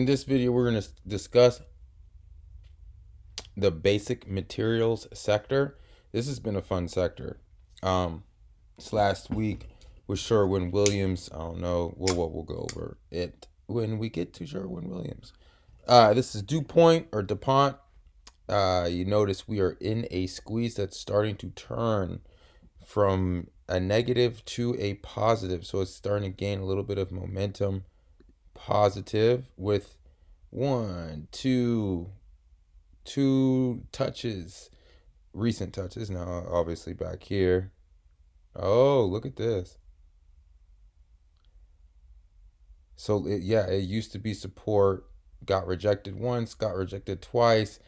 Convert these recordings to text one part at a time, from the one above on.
In this video, we're going to discuss the basic materials sector. This has been a fun sector. This last week with Sherwin Williams. I don't know. We'll go over it when we get to Sherwin Williams. This is DuPont or DuPont. You notice we are in a squeeze that's starting to turn from a negative to a positive. So it's starting to gain a little bit of momentum. Positive with two touches, recent touches. Now, obviously, back here. Oh, look at this. So, it used to be support, got rejected once, got rejected twice,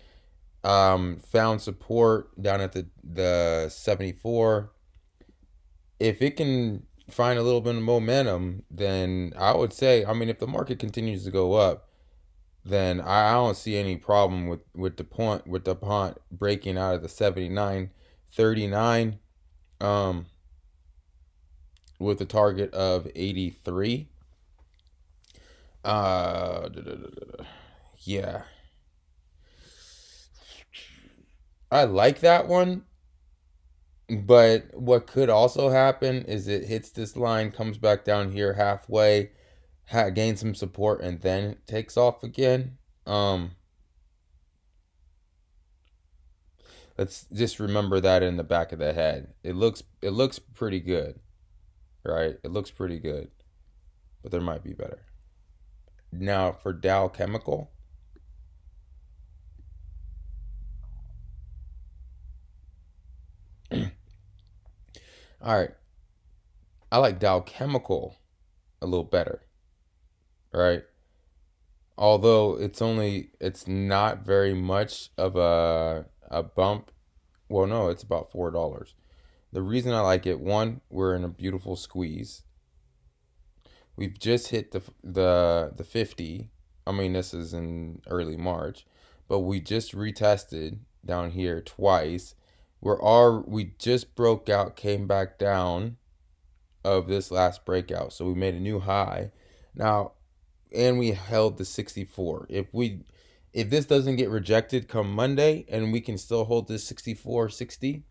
found support down at the 74. If it can find a little bit of momentum, then I would say, if the market continues to go up, then I don't see any problem with DuPont breaking out of the 79.39 with a target of 83. Yeah. I like that one, but what could also happen is it hits this line, comes back down here halfway, gains some support, and then it takes off again. Let's just remember that in the back of the head. It looks pretty good, right? It looks pretty good, but there might be better. Now for Dow Chemical. All right. I like Dow Chemical a little better, right? Although it's not very much of a bump. Well, no, it's about $4. The reason I like it, one, we're in a beautiful squeeze. We've just hit the 50. This is in early March, but we just retested down here twice. We just broke out, came back down of this last breakout. So we made a new high. Now, and we held the 64. If this doesn't get rejected come Monday and we can still hold this 64.60,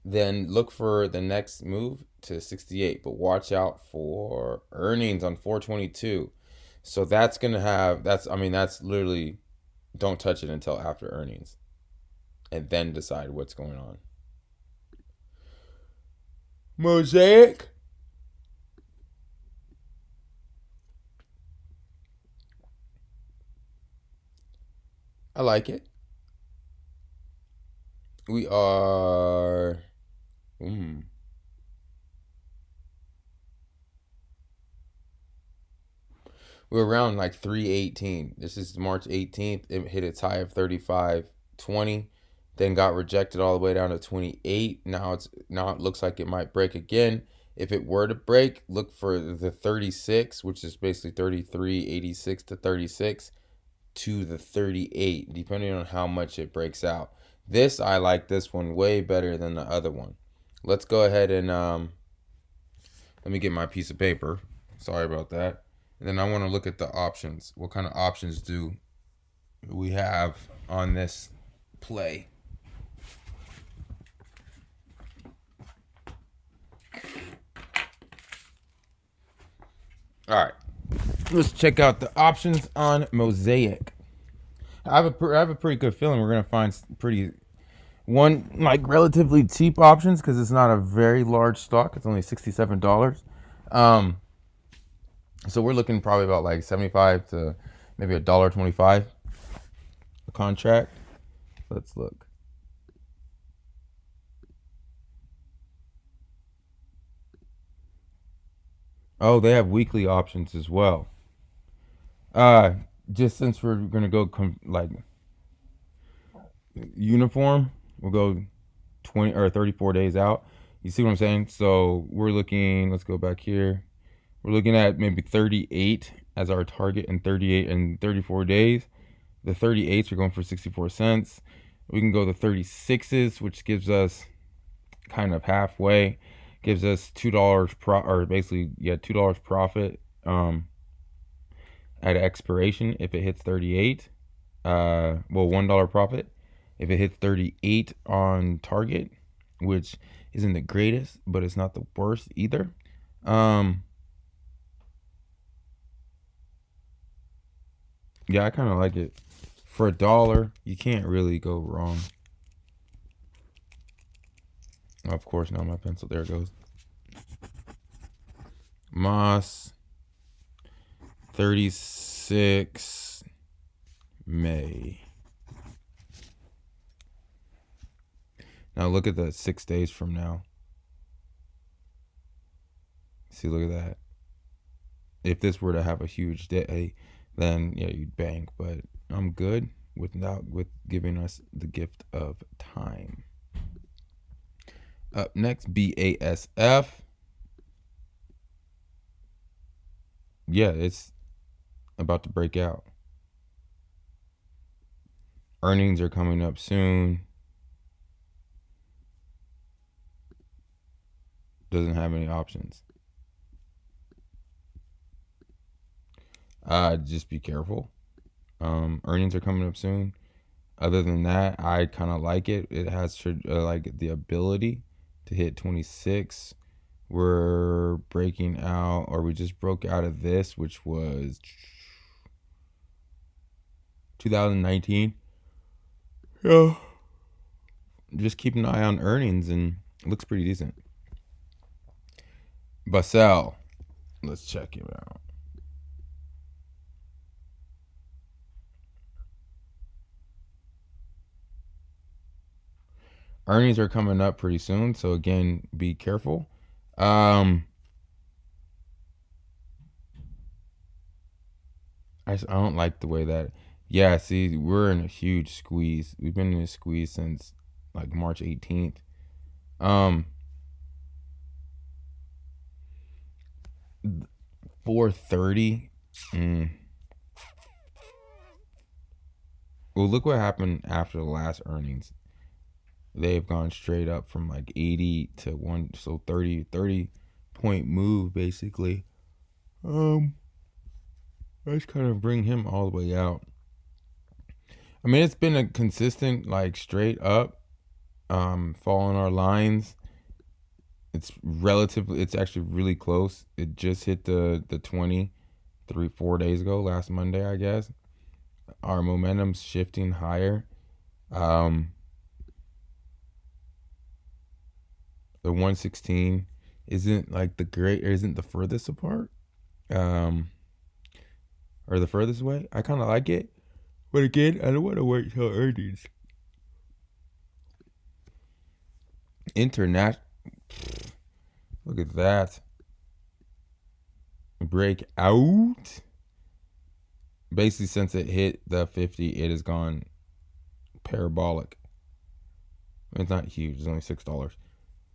then look for the next move to 68. But watch out for earnings on 4/22. So that's literally, don't touch it until after earnings and then decide what's going on. Mosaic. I like it. We are. We're around like 318. This is March 18th. It hit its high of 35.20, then got rejected all the way down to 28. Now it looks like it might break again. If it were to break, look for the 36, which is basically 33.86 to 36 to the 38, depending on how much it breaks out. I like this one way better than the other one. Let's go ahead and let me get my piece of paper. Sorry about that. And then I want to look at the options. What kind of options do we have on this play? All right. Let's check out the options on Mosaic. I have a pretty good feeling we're going to find relatively cheap options because it's not a very large stock. It's only $67. So we're looking probably about like 75 to maybe $1.25 a contract. Let's look. Oh, they have weekly options as well. Just since we're gonna go uniform, we'll go 20 or 34 days out. You see what I'm saying? So we're looking. Let's go back here. We're looking at maybe 38 as our target in 38 and 34 days. The 38s are going for 64 cents. We can go to 36s, which gives us kind of halfway. Gives us $2 $2 profit. at expiration if it hits 38. Well, $1 profit if it hits 38 on target, which isn't the greatest, but it's not the worst either. Yeah, I kind of like it. For $1, you can't really go wrong. Of course, now my pencil. There it goes. Moss 36 May. Now look at the 6 days from now. See, look at that. If this were to have a huge day, then yeah, you'd bank. But I'm good with giving us the gift of time. Up next, BASF. Yeah, it's about to break out. Earnings are coming up soon. Doesn't have any options. Just be careful. Earnings are coming up soon. Other than that, I kind of like it. It has like the ability to hit 26. We're breaking out, or we just broke out of this, which was 2019. Yeah. Just keep an eye on earnings, and it looks pretty decent. Basel. Let's check him out. Earnings are coming up pretty soon, so again, be careful. I don't like the way that. Yeah, see, we're in a huge squeeze. We've been in a squeeze since like March 18th. 430. Well, look what happened after the last earnings. They've gone straight up from like 80 to 1, so 30 point move basically. Let's kind of bring him all the way out. I mean, it's been a consistent like straight up, following our lines. It's actually really close. It just hit the 20 4 days ago, last Monday, I guess. Our momentum's shifting higher. The 116 isn't the furthest apart, or the furthest away. I kind of like it, but again, I don't want to wait till earnings. Look at that. Break out. Basically, since it hit the 50, it has gone parabolic. It's not huge. It's only $6.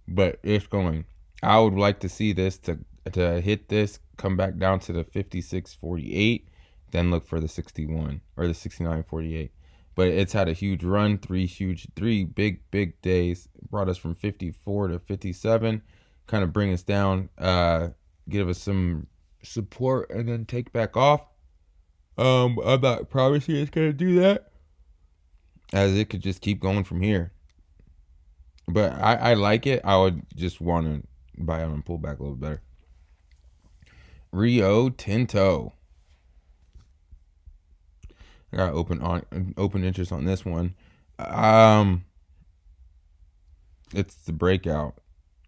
But it's going. I would like to see this to hit this, come back down to the 56.48, then look for the 61 or the 69.48. But it's had a huge run, three big days. Brought us from 54 to 57, kind of bring us down, give us some support, and then take back off. I'm not promising it's gonna do that, as it could just keep going from here. But I like it. I would just want to buy on and pull back a little better. Rio Tinto. I got open interest on this one. It's the breakout.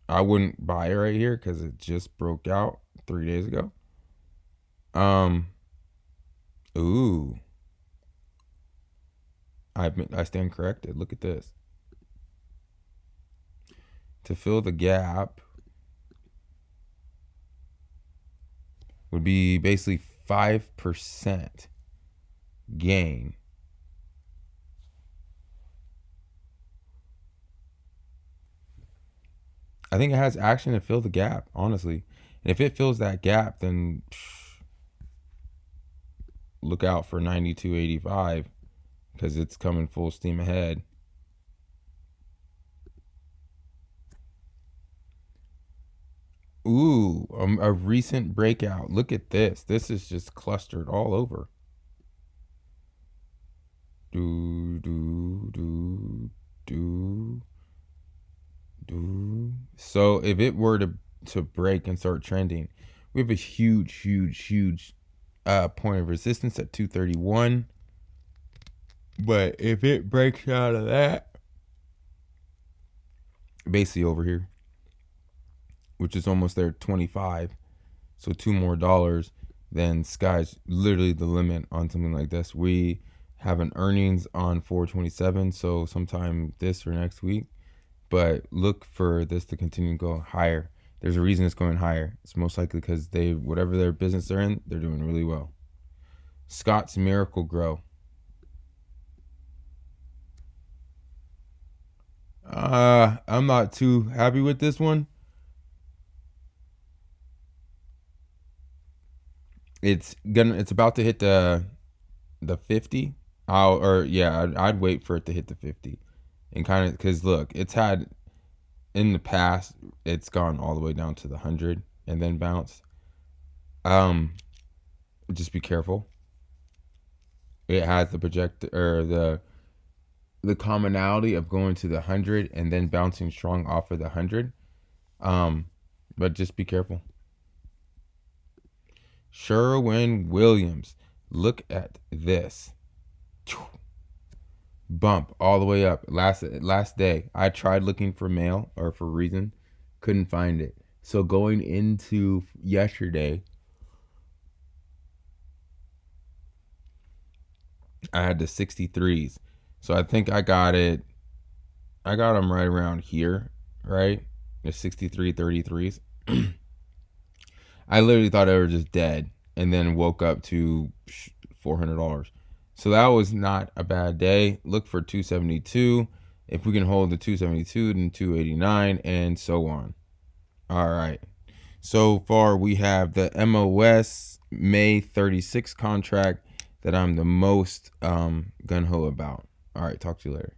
I wouldn't buy it right here because it just broke out 3 days ago. Ooh. I stand corrected. Look at this. To fill the gap would be basically 5% gain. I think it has action to fill the gap, honestly. And if it fills that gap, then look out for 92.85 because it's coming full steam ahead. Ooh, a recent breakout. Look at this. This is just clustered all over. Do, do, do, do, do. So if it were to break and start trending, we have a huge point of resistance at 231. But if it breaks out of that, basically over here, which is almost there, 25. So $2 more, then sky's literally the limit on something like this. We have an earnings on 427, so sometime this or next week. But look for this to continue to go higher. There's a reason it's going higher. It's most likely because whatever their business they're in, they're doing really well. Scott's Miracle Grow. I'm not too happy with this one. It's about to hit the 50. I'd wait for it to hit the 50 and kind of, because look, it's had in the past, it's gone all the way down to the 100 and then bounced. Just be careful. It has the project or the commonality of going to the 100 and then bouncing strong off of the 100. But just be careful. Sherwin Williams. Look at this. Bump all the way up. Last day, I tried looking for mail or for reason, couldn't find it. So going into yesterday, I had the 63s. So I think I got it. I got them right around here, right? The 63.33s. I literally thought they were just dead, and then woke up to $400. So that was not a bad day. Look for 272. If we can hold the 272, then 289, and so on. All right. So far, we have the MOS May 36 contract that I'm the most gung ho about. All right. Talk to you later.